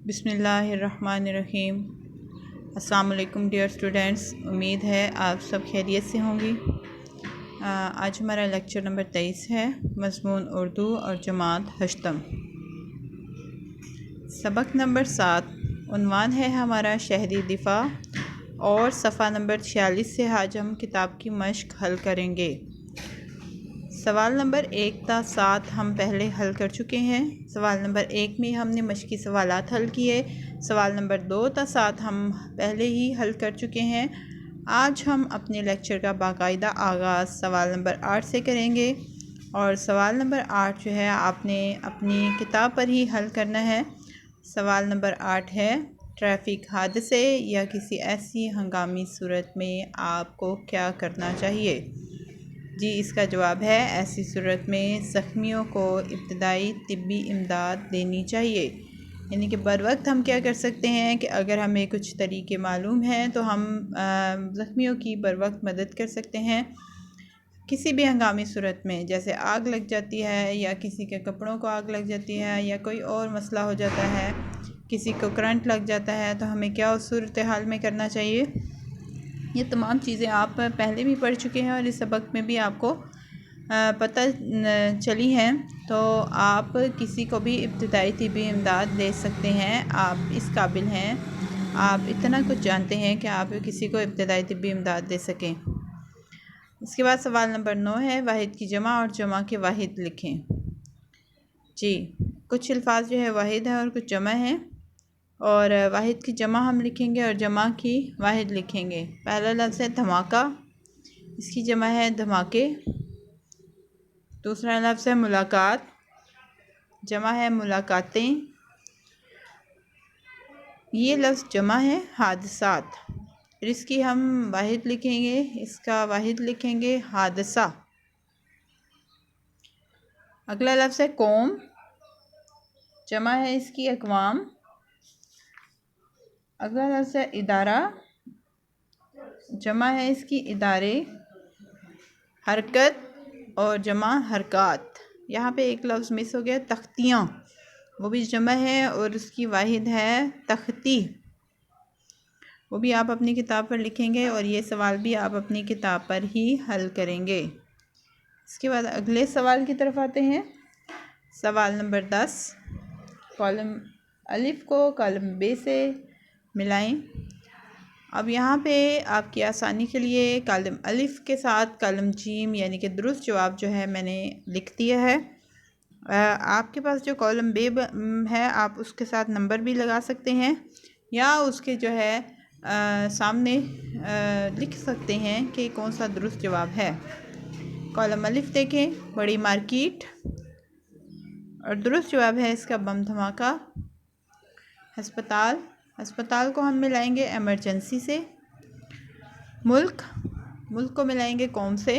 बिस्मिल्लाहिर्रहमानिर्रहीम। अस्सलाम वालेकुम डियर स्टूडेंट्स, उम्मीद है आप सब खैरियत से होंगी। आज हमारा लेक्चर नंबर 23 है, मज़मून उर्दू और जमात हश्तम, सबक नंबर 7। उन्वान है हमारा शहरी दिफा और सफ़ा नंबर 46 से आज हम किताब की मश्क हल करेंगे। सवाल नंबर 1 था 7 हम पहले हल कर चुके हैं। सवाल नंबर 1 में हमने मश्की सवालात हल किए। सवाल नंबर 2 था 7 हम पहले ही हल कर चुके हैं। आज हम अपने लेक्चर का बाकायदा आगाज़ सवाल नंबर 8 से करेंगे और सवाल नंबर 8 जो है आपने अपनी किताब पर ही हल करना है। सवाल नंबर 8 है, ट्रैफिक हादसे या किसी ऐसी हंगामी सूरत में आपको क्या करना चाहिए। जी, इसका जवाब है ऐसी सूरत में ज़ख्मियों को इब्तदाई तिब्बी इमदाद देनी चाहिए। यानी कि बर वक्त हम क्या कर सकते हैं कि अगर हमें कुछ तरीके मालूम हैं तो हम ज़ख्मियों की बर वक्त मदद कर सकते हैं। किसी भी हंगामी सूरत में, जैसे आग लग जाती है या किसी के कपड़ों को आग लग जाती है या कोई और मसला हो जाता है, किसी को करंट लग जाता है, तो हमें क्या उस सूरत हाल में करना चाहिए। ये तमाम चीज़ें आप पहले भी पढ़ चुके हैं और इस सबक में भी आपको पता चली हैं। तो आप किसी को भी इब्तिदाई तिब्बी इमदाद दे सकते हैं। आप इस काबिल हैं, आप इतना कुछ जानते हैं कि आप किसी को इब्तिदाई तिब्बी इमदाद दे सकें। इसके बाद सवाल नंबर 9 है, वाहिद की जमा और जमा के वाहिद लिखें। जी, कुछ अल्फाज जो है वाहिद है और कुछ जमा है, और वाहिद की जमा हम लिखेंगे और जमा की वाहिद लिखेंगे। पहला लफ्ज़ है धमाका, इसकी जमा है धमाके। दूसरा लफ्ज़ है मुलाकात, जमा है मुलाकातें। ये लफ्ज़ जमा है हादसात, और इसकी हम वाहिद लिखेंगे, इसका वाहिद लिखेंगे हादसा। अगला लफ्ज़ है कौम, जमा है इसकी अक़वाम। अगला लफ्ज़ है इदारा, जमा है इसकी इदारे। हरकत और जमा हरकात। यहाँ पे एक लफ्ज़ मिस हो गया, तख्तियाँ, वो भी जमा है और उसकी वाहिद है तख्ती। वो भी आप अपनी किताब पर लिखेंगे और ये सवाल भी आप अपनी किताब पर ही हल करेंगे। इसके बाद अगले सवाल की तरफ आते हैं। सवाल नंबर 10, कॉलम अलिफ को कॉलम बे से मिलाएं। अब यहाँ पे आपकी आसानी के लिए कॉलम अलिफ के साथ कॉलम जीम यानी कि दुरुस्त जवाब जो है मैंने लिख दिया है। आपके पास जो कॉलम बे है आप उसके साथ नंबर भी लगा सकते हैं या उसके जो है सामने लिख सकते हैं कि कौन सा दुरुस्त जवाब है। कॉलम अलिफ देखें, बड़ी मार्केट, और दुरुस्त जवाब है इसका बम धमाका। अस्पताल, अस्पताल को हम मिलाएंगे एमरजेंसी से। मुल्क, मुल्क को मिलाएंगे कौम से।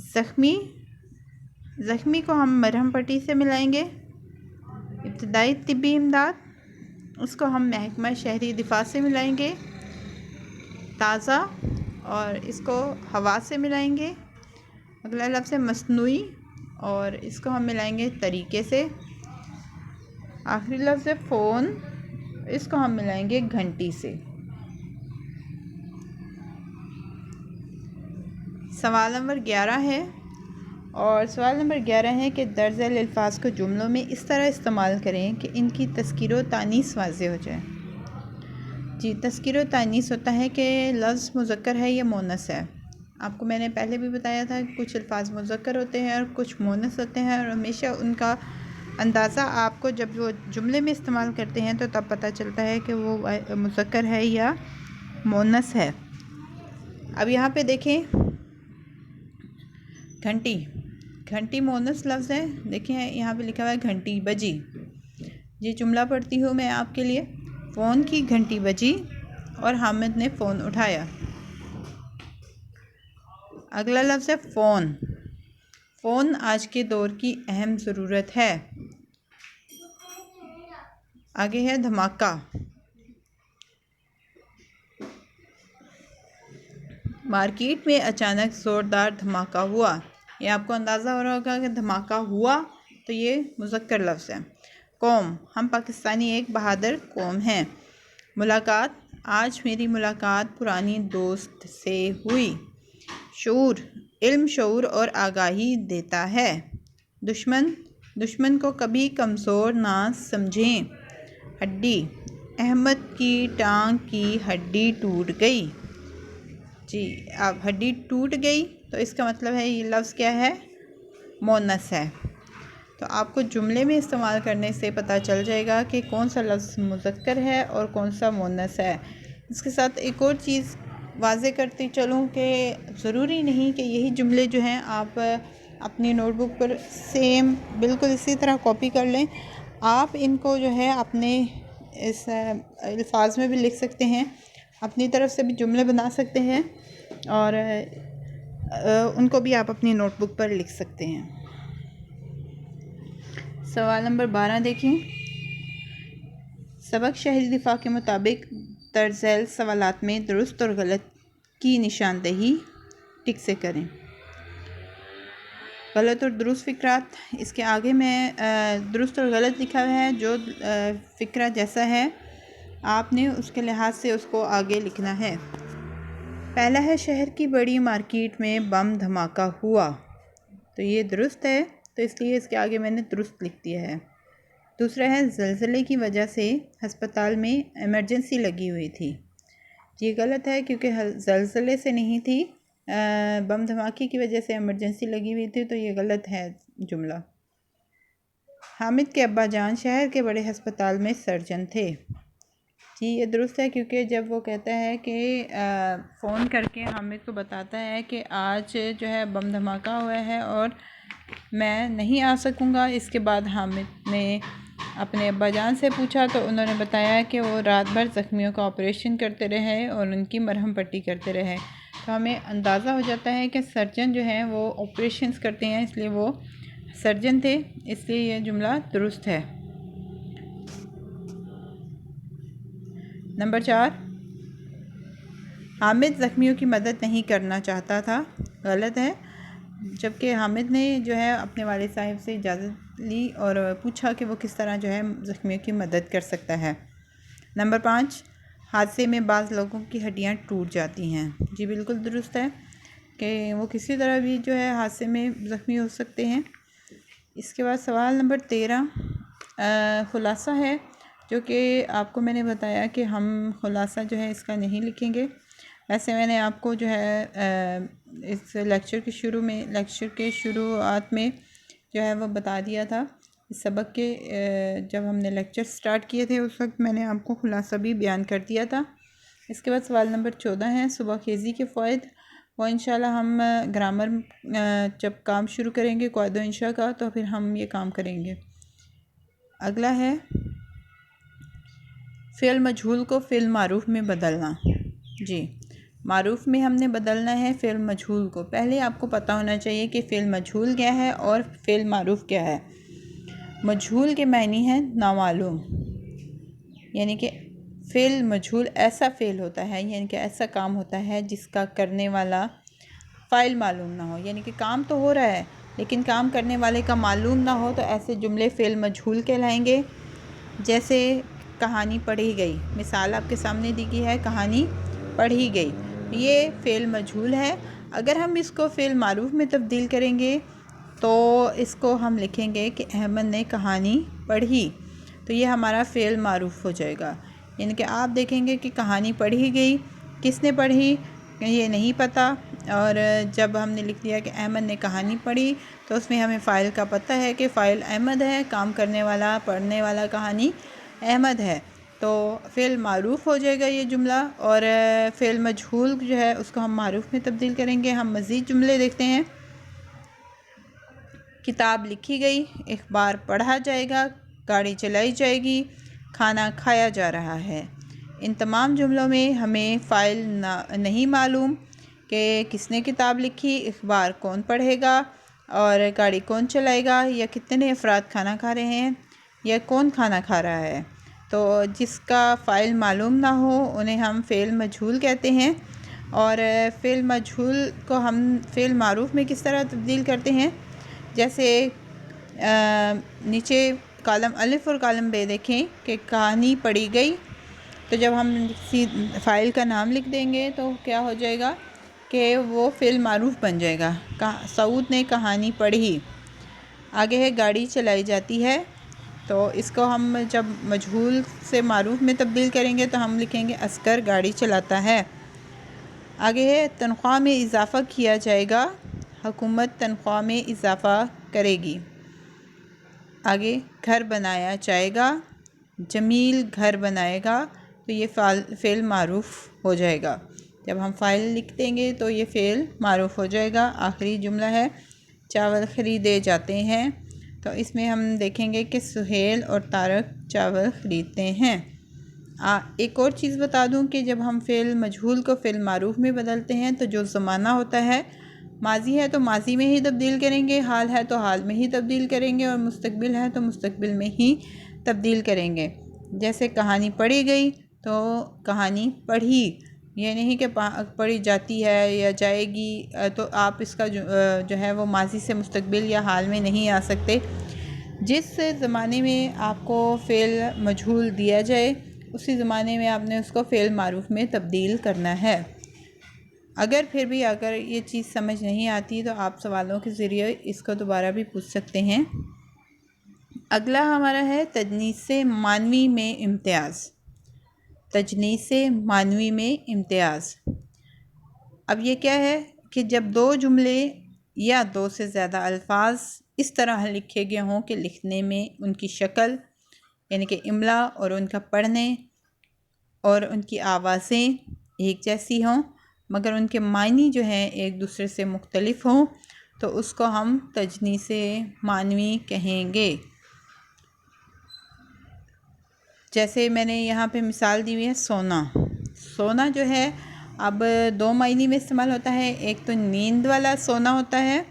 ज़ख्मी, ज़ख्मी को हम मरहम पट्टी से मिलाएंगे। इब्तिदाई तिब्बी इमदाद, उसको हम महकमा शहरी दिफा से मिलाएंगे। ताज़ा, और इसको हवा से मिलाएंगे। अगला लफ्ज़ है मसनूई, और इसको हम मिलाएंगे तरीके से। आखिरी लफ्ज़ है फ़ोन, इसको हम मिलाएंगे घंटी से। सवाल नंबर 11 है, और सवाल नंबर 11 है कि दर्जल अल्फाज को जुमलों में इस तरह इस्तेमाल करें कि इनकी तस्कीर व तानीस वाज़ेह हो जाए। जी, तस्कीर व तानीस होता है कि लफ्ज़ मुज़क्कर है या मोनस है। आपको मैंने पहले भी बताया था कि कुछ अल्फाज मुज़क्कर होते हैं और कुछ मोनस होते हैं, और हमेशा उनका अंदाज़ा आपको जब वो जुमले में इस्तेमाल करते हैं तो तब पता चलता है कि वो मुज़क्कर है या मोनस है। अब यहाँ पे देखें, घंटी, घंटी मोनस लफ्ज़ है। देखें यहाँ पे लिखा हुआ है घंटी बजी। ये जुमला पढ़ती हूँ मैं आपके लिए। फ़ोन की घंटी बजी और हामिद ने फ़ोन उठाया। अगला लफ्ज़ है फ़ोन, फ़ोन आज के दौर की अहम ज़रूरत है। आगे है धमाका, मार्केट में अचानक ज़ोरदार धमाका हुआ। ये आपको अंदाज़ा हो रहा होगा कि धमाका हुआ, तो ये मुज़क्कर लफ्ज़ है। कौम, हम पाकिस्तानी एक बहादुर कौम हैं। मुलाकात, आज मेरी मुलाकात पुरानी दोस्त से हुई। शऊर, इल्म शऊर और आगाही देता है। दुश्मन, दुश्मन को कभी कमज़ोर ना समझें। हड्डी, अहमद की टांग की हड्डी टूट गई। जी, अब हड्डी टूट गई तो इसका मतलब है ये लफ्ज़ क्या है, मोनस है। तो आपको जुमले में इस्तेमाल करने से पता चल जाएगा कि कौन सा लफ्ज़ मुज़क्कर है और कौन सा मोनस है। इसके साथ एक और चीज़ वाज़े करती चलूँ कि ज़रूरी नहीं कि यही जुमले जो हैं आप अपनी नोटबुक पर सेम बिल्कुल इसी तरह कॉपी कर लें। आप इनको जो है अपने इस अल्फाज में भी लिख सकते हैं, अपनी तरफ से भी जुमले बना सकते हैं और उनको भी आप अपनी नोटबुक पर लिख सकते हैं। सवाल नंबर 12 देखें। सबक शहरी दिफा के मुताबिक तर्ज़ैल सवालात में दुरुस्त और गलत की निशानदेही टिक से करें। गलत और दुरुस्त फ़िक्रात, इसके आगे में दुरुस्त और गलत लिखा हुआ है। जो फ़िक्रा जैसा है आपने उसके लिहाज से उसको आगे लिखना है। पहला है शहर की बड़ी मार्केट में बम धमाका हुआ, तो ये दुरुस्त है, तो इसलिए इसके आगे मैंने दुरुस्त लिख दिया है। दूसरा है ज़लज़ले की वजह से अस्पताल में इमरजेंसी लगी हुई थी, ये गलत है क्योंकि ज़लज़ले से नहीं थी, बम धमाके की वजह से इमरजेंसी लगी हुई थी, तो ये गलत है जुमला। हामिद के अब्बा जान शहर के बड़े अस्पताल में सर्जन थे, जी ये दुरुस्त है क्योंकि जब वो कहता है कि फ़ोन करके हामिद को बताता है कि आज जो है बम धमाका हुआ है और मैं नहीं आ सकूँगा। इसके बाद हामिद ने अपने अब्बा जान से पूछा तो उन्होंने बताया कि वो रात भर ज़ख्मियों का ऑपरेशन करते रहे और उनकी मरहम पट्टी करते रहे। तो हमें अंदाज़ा हो जाता है कि सर्जन जो हैं वो ऑपरेशंस करते हैं, इसलिए वो सर्जन थे, इसलिए यह जुमला दुरुस्त है। नंबर 4, हामिद ज़ख्मियों की मदद नहीं करना चाहता था, गलत है, जबकि हामिद ने जो है अपने वालिद साहब से इजाज़त ली और पूछा कि वो किस तरह जो है ज़ख्मियों की मदद कर सकता है। नंबर 5, हादसे में बाज़ लोगों की हड्डियां टूट जाती हैं, जी बिल्कुल दुरुस्त है कि वो किसी तरह भी जो है हादसे में ज़ख्मी हो सकते हैं। इसके बाद सवाल नंबर 13 खुलासा है, जो कि आपको मैंने बताया कि हम खुलासा जो है इसका नहीं लिखेंगे। ऐसे मैंने आपको जो है इस लेक्चर के शुरुआत में जो है वो बता दिया था। इस सबक के जब हमने लेक्चर स्टार्ट किए थे उस वक्त मैंने आपको खुलासा भी बयान कर दिया था। इसके बाद सवाल नंबर 14 है सुबह खेज़ी के फ़ायदे, वो इंशाल्लाह हम ग्रामर जब काम शुरू करेंगे क़ायदा इंशा का तो फिर हम ये काम करेंगे। अगला है फ़िल मजहूल को फ़िल मारूफ़ में बदलना, जी मारूफ़ में हमने बदलना है फ़िल मजहूल को। पहले आपको पता होना चाहिए कि फ़िल मजहूल क्या है और फ़िल मारूफ़ क्या है। मजहूल के मायने हैं नामालूम, यानी कि फ़िल मजहूल ऐसा फ़िल होता है, यानी कि ऐसा काम होता है जिसका करने वाला फ़ाइल मालूम ना हो, यानी कि काम तो हो रहा है लेकिन काम करने वाले का मालूम ना हो, तो ऐसे जुमले फ़िल मजहूल कहलाएंगे। जैसे कहानी पढ़ी गई, मिसाल आपके सामने दी गई है कहानी पढ़ी गई, ये फ़िल मजहूल है। अगर हम इसको फ़िल मारूफ़ में तब्दील करेंगे तो इसको हम लिखेंगे कि अहमद ने कहानी पढ़ी, तो ये हमारा फ़िल मारूफ़ हो जाएगा। यानी कि आप देखेंगे कि कहानी पढ़ी गई, किसने पढ़ी ये नहीं पता, और जब हमने लिख दिया कि अहमद ने कहानी पढ़ी तो उसमें हमें फ़ाइल का पता है कि फ़ाइल अहमद है, काम करने वाला पढ़ने वाला कहानी अहमद है, तो फ़िल मारूफ़ हो जाएगा ये जुमला। और फ़िल मजहूल जो है उसको हम मारूफ़ में तब्दील करेंगे। हम मज़ीद जुमले देखते हैं। किताब लिखी गई, अखबार पढ़ा जाएगा, गाड़ी चलाई जाएगी, खाना खाया जा रहा है। इन तमाम जुमलों में हमें फ़ाइल नहीं मालूम कि किसने किताब लिखी, अखबार कौन पढ़ेगा और गाड़ी कौन चलाएगा, या कितने अफराद खाना खा रहे हैं, या कौन खाना खा रहा है। तो जिसका फ़ाइल मालूम ना हो उन्हें हम फ़िल मजहूल कहते हैं। और फ़िल मजहूल को हम फ़िल मारूफ़ में किस तरह तब्दील करते हैं, जैसे नीचे कॉलम अलिफ और कॉलम बे देखें कि कहानी पढ़ी गई, तो जब हम फ़ाइल का नाम लिख देंगे तो क्या हो जाएगा कि वो फ़िल मारूफ बन जाएगा। सऊद ने कहानी पढ़ी। आगे है गाड़ी चलाई जाती है, तो इसको हम जब मजहूल से मारूफ में तब्दील करेंगे तो हम लिखेंगे अस्कर गाड़ी चलाता है। आगे है तनख्वाह में इजाफ़ा किया जाएगा, हुकूमत तनख्वाह में इजाफ़ा करेगी। आगे घर बनाया जाएगा, जमील घर बनाएगा, तो ये फ़ेल मारूफ हो जाएगा। जब हम फ़ाइल लिख देंगे तो ये फ़ेल मारूफ हो जाएगा। आखिरी जुमला है चावल ख़रीदे जाते हैं, तो इसमें हम देखेंगे कि सुहेल और तारक चावल ख़रीदते हैं। एक और चीज़ बता दूं कि जब हम फ़ेल मजहूल को फ़ेल मारूफ में बदलते हैं तो जो ज़माना होता है, माजी है तो माजी में ही तब्दील करेंगे, हाल है तो हाल में ही तब्दील करेंगे, और मुस्तकबिल है तो मुस्तकबिल में ही तब्दील करेंगे। जैसे कहानी पढ़ी गई तो कहानी पढ़ी, ये नहीं कि पढ़ी जाती है या जाएगी, तो आप इसका जो है वो माजी से मुस्तकबिल या हाल में नहीं आ सकते। जिस ज़माने में आपको फ़ेल मजहूल दिया जाए उसी ज़माने में आपने उसको फ़ेल मारूफ में तब्दील करना है। अगर फिर भी अगर ये चीज़ समझ नहीं आती तो आप सवालों के ज़रिए इसको दोबारा भी पूछ सकते हैं। अगला हमारा है तजनीसे मानवी में इम्तियाज़। तजनीसे मानवी में इम्तियाज़। अब ये क्या है कि जब दो जुमले या दो से ज़्यादा अल्फाज इस तरह लिखे गए हों कि लिखने में उनकी शक्ल यानी कि इमला और उनका पढ़ने और उनकी आवाज़ें एक जैसी हों मगर उनके मायनी जो हैं एक दूसरे से मुख्तलिफ हों, तो उसको हम तजनीसे मानवी कहेंगे। जैसे मैंने यहाँ पे मिसाल दी हुई है सोना। सोना जो है अब दो मायने में इस्तेमाल होता है, एक तो नींद वाला सोना होता है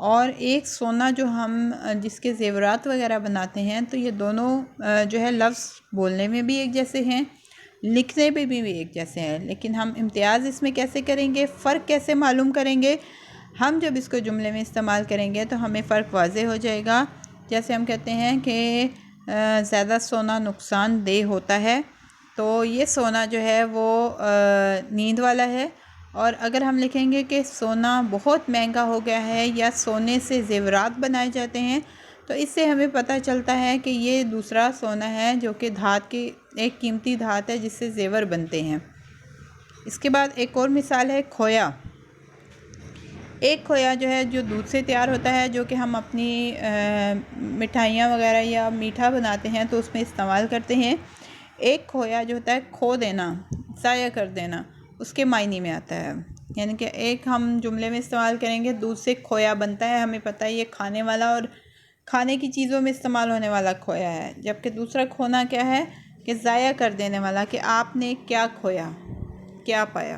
और एक सोना जो हम जिसके ज़ेवरात वगैरह बनाते हैं, तो ये दोनों जो है लफ्ज़ बोलने में भी एक जैसे हैं, लिखने पे भी एक जैसे हैं, लेकिन हम इम्तियाज़ इसमें कैसे करेंगे, फ़र्क कैसे मालूम करेंगे। हम जब इसको जुमले में इस्तेमाल करेंगे तो हमें फ़र्क वाज़ेह हो जाएगा। जैसे हम कहते हैं कि ज़्यादा सोना नुकसानदेह होता है, तो ये सोना जो है वो नींद वाला है। और अगर हम लिखेंगे कि सोना बहुत महंगा हो गया है या सोने से ज़ेवरात बनाए जाते हैं, तो इससे हमें पता चलता है कि ये दूसरा सोना है जो कि धात की एक कीमती धात है जिससे ज़ेवर बनते हैं। इसके बाद एक और मिसाल है खोया। एक खोया जो है जो दूध से तैयार होता है, जो कि हम अपनी मिठाइयाँ वगैरह या मीठा बनाते हैं तो उसमें इस्तेमाल करते हैं। एक खोया जो होता है खो देना, ज़ाया कर देना, उसके मायने में आता है। यानी कि एक हम जुमले में इस्तेमाल करेंगे दूध से खोया बनता है, हमें पता है ये खाने वाला और खाने की चीज़ों में इस्तेमाल होने वाला खोया है। जबकि दूसरा खोना क्या है कि ज़ाया कर देने वाला, कि आपने क्या खोया, क्या पाया।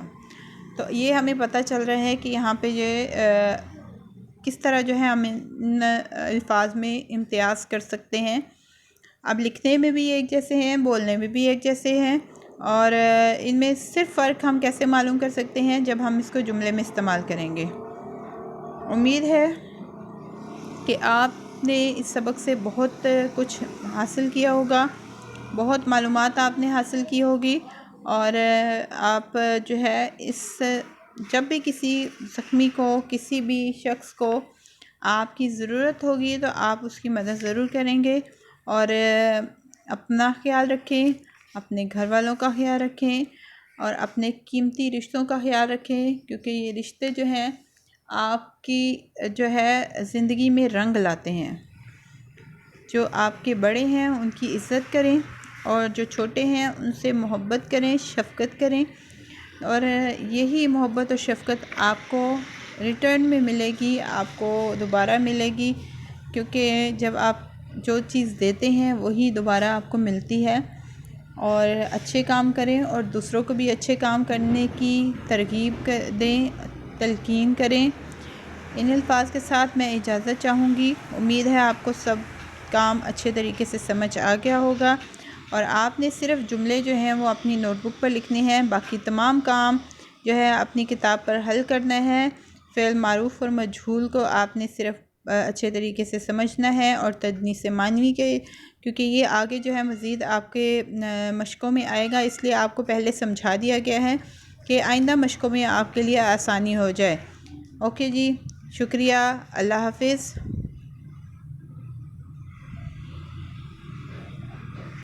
तो ये हमें पता चल रहा है कि यहाँ पे ये किस तरह जो है हम इन अल्फाज में इम्तियाज़ कर सकते हैं। अब लिखने में भी एक जैसे हैं, बोलने में भी एक जैसे हैं, और इनमें सिर्फ फ़र्क हम कैसे मालूम कर सकते हैं जब हम इसको जुमले में इस्तेमाल करेंगे। उम्मीद है कि आपने इस सबक से बहुत कुछ हासिल किया होगा, बहुत मालूमात आपने हासिल की होगी, और आप जो है इस जब भी किसी ज़ख्मी को, किसी भी शख्स को आपकी ज़रूरत होगी तो आप उसकी मदद ज़रूर करेंगे। और अपना ख़्याल रखें, अपने घर वालों का ख़्याल रखें और अपने कीमती रिश्तों का ख़्याल रखें, क्योंकि ये रिश्ते जो हैं आपकी जो है ज़िंदगी में रंग लाते हैं। जो आपके बड़े हैं उनकी इज़्ज़त करें और जो छोटे हैं उनसे मोहब्बत करें, शफ़क़त करें, और यही मोहब्बत और शफ़क़त आपको रिटर्न में मिलेगी, आपको दोबारा मिलेगी, क्योंकि जब आप जो चीज़ देते हैं वही दोबारा आपको मिलती है। और अच्छे काम करें और दूसरों को भी अच्छे काम करने की तरग़ीब दें, तलकीन करें। इन अल्फाज के साथ मैं इजाज़त चाहूँगी। उम्मीद है आपको सब काम अच्छे तरीके से समझ आ गया होगा, और आपने सिर्फ़ जुमले जो हैं वो अपनी नोटबुक पर लिखने हैं, बाकी तमाम काम जो है अपनी किताब पर हल करना है। फ़ेल मारूफ़ और मजहूल को आपने सिर्फ़ अच्छे तरीके से समझना है और तदनीस मानवी के, क्योंकि ये आगे जो है मज़ीद आपके मशक़ों में आएगा, इसलिए आपको पहले समझा दिया गया है कि आइंदा मशक़ों में आपके लिए आसानी हो जाए। ओके जी, शुक्रिया, अल्लाह हाफिज़।